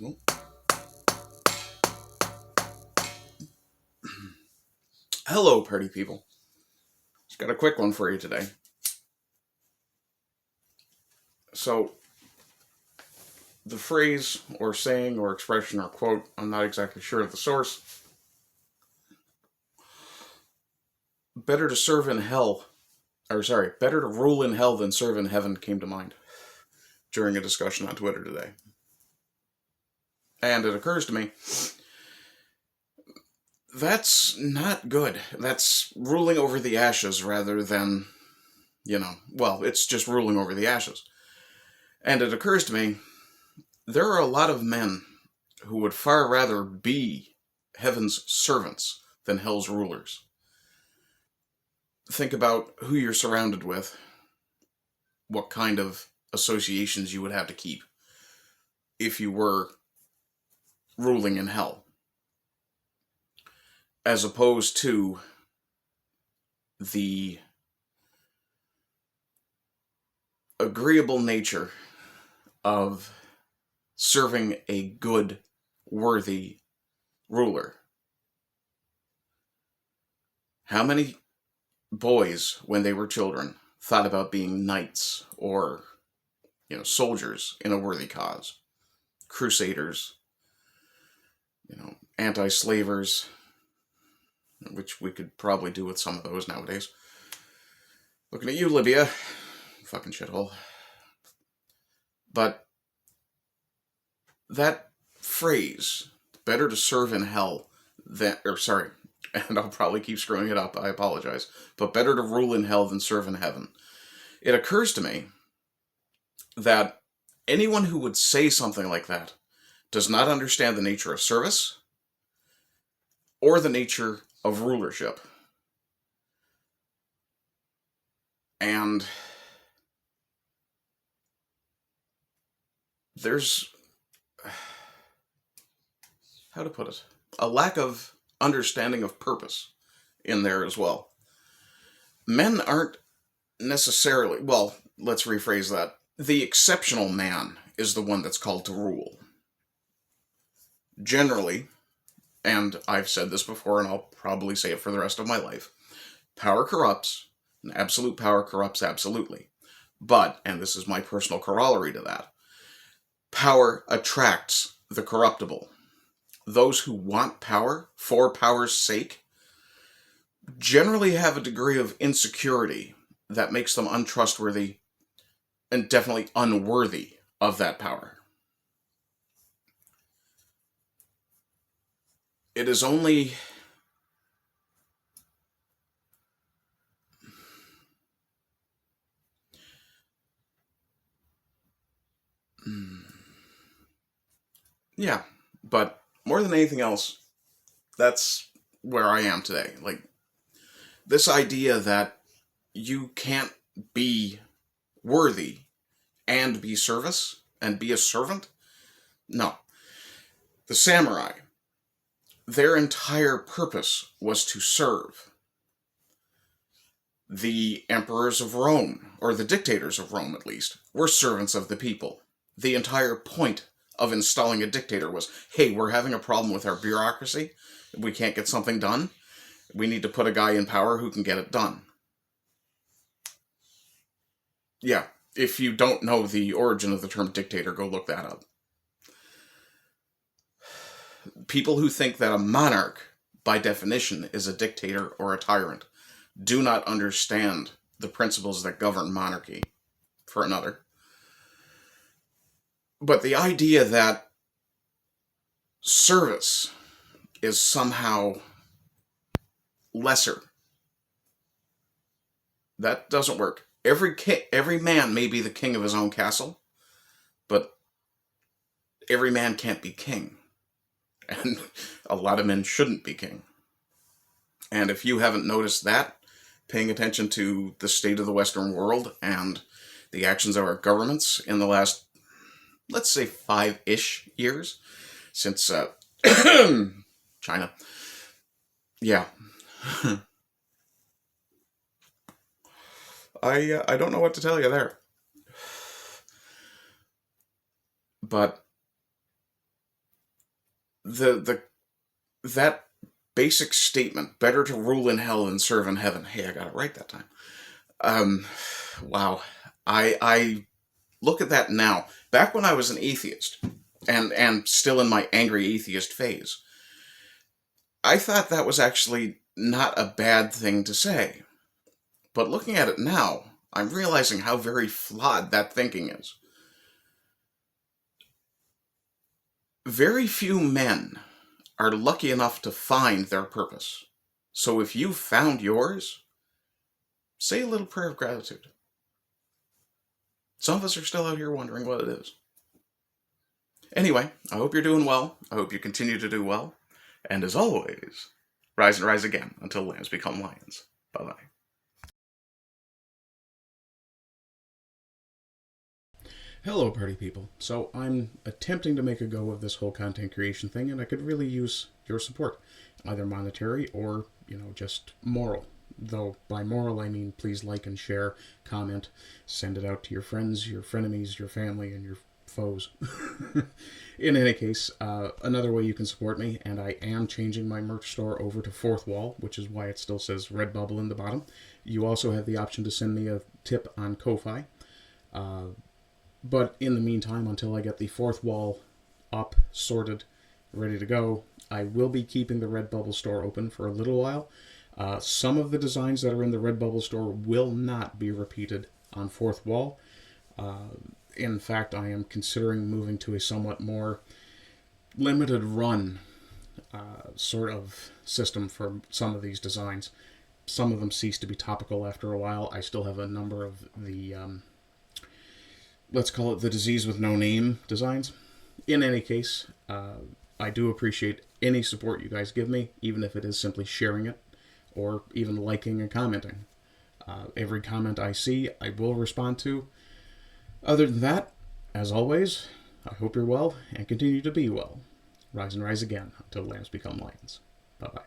Well, hello, party people. Just got a quick one for you today. So, the phrase, or saying, or expression, or quote, I'm not exactly sure of the source. Better to serve in hell, better to rule in hell than serve in heaven came to mind during a discussion on Twitter today. And it occurs to me, that's not good. That's ruling over the ashes rather than, it's just ruling over the ashes. And it occurs to me, there are a lot of men who would far rather be heaven's servants than hell's rulers. Think about who you're surrounded with, what kind of associations you would have to keep if you were ruling in hell, as opposed to the agreeable nature of serving a good, worthy ruler. How many boys, when they were children, thought about being knights or, soldiers in a worthy cause? Crusaders, anti-slavers, which we could probably do with some of those nowadays. Looking at you, Libya. Fucking shithole. But that phrase, better to serve in hell than, and I'll probably keep screwing it up, I apologize, but better to rule in hell than serve in heaven. It occurs to me that anyone who would say something like that does not understand the nature of service or the nature of rulership. And there's, how to put it, a lack of understanding of purpose in there as well. Men aren't necessarily, well, let's rephrase that. The exceptional man is the one that's called to rule. Generally, and I've said this before and I'll probably say it for the rest of my life, power corrupts, and absolute power corrupts absolutely. But, and this is my personal corollary to that, power attracts the corruptible. Those who want power for power's sake generally have a degree of insecurity that makes them untrustworthy and definitely unworthy of that power. It is only yeah, but more than anything else, that's where I am today. Like, this idea that you can't be worthy and be service and be a servant? No. The samurai, their entire purpose was to serve. The emperors of Rome, or the dictators of Rome at least, were servants of the people. The entire point of installing a dictator was, hey, we're having a problem with our bureaucracy. We can't get something done. We need to put a guy in power who can get it done. Yeah, if you don't know the origin of the term dictator, go look that up. People who think that a monarch, by definition, is a dictator or a tyrant, do not understand the principles that govern monarchy, for another. But the idea that service is somehow lesser, that doesn't work. Every man may be the king of his own castle, but every man can't be king. And a lot of men shouldn't be king. And if you haven't noticed that, paying attention to the state of the Western world and the actions of our governments in the last, let's say, 5-ish years, since China. Yeah. I don't know what to tell you there. But the that basic statement, better to rule in hell than serve in heaven. Hey, I got it right that time. Wow. I look at that now. Back when I was an atheist, and still in my angry atheist phase, I thought that was actually not a bad thing to say. But looking at it now, I'm realizing how very flawed that thinking is. Very few men are lucky enough to find their purpose. So if you've found yours, say a little prayer of gratitude. Some of us are still out here wondering what it is. Anyway, I hope you're doing well. I hope you continue to do well. And as always, rise and rise again until lambs become lions. Bye-bye. Hello, party people. So I'm attempting to make a go of this whole content creation thing, and I could really use your support, either monetary or, just moral. Though by moral I mean please like and share, comment, send it out to your friends, your frenemies, your family, and your foes. In any case, another way you can support me, and I am changing my merch store over to Fourth Wall, which is why it still says Redbubble in the bottom. You also have the option to send me a tip on Ko-Fi. But in the meantime, until I get the Fourth Wall up, sorted, ready to go, I will be keeping the Redbubble store open for a little while. Some of the designs that are in the Redbubble store will not be repeated on Fourth Wall. In fact, I am considering moving to a somewhat more limited run sort of system for some of these designs. Some of them cease to be topical after a while. I still have a number of the let's call it the disease with no name designs. In any case, I do appreciate any support you guys give me, even if it is simply sharing it or even liking and commenting. Every comment I see, I will respond to. Other than that, as always, I hope you're well and continue to be well. Rise and rise again until lambs become lions. Bye-bye.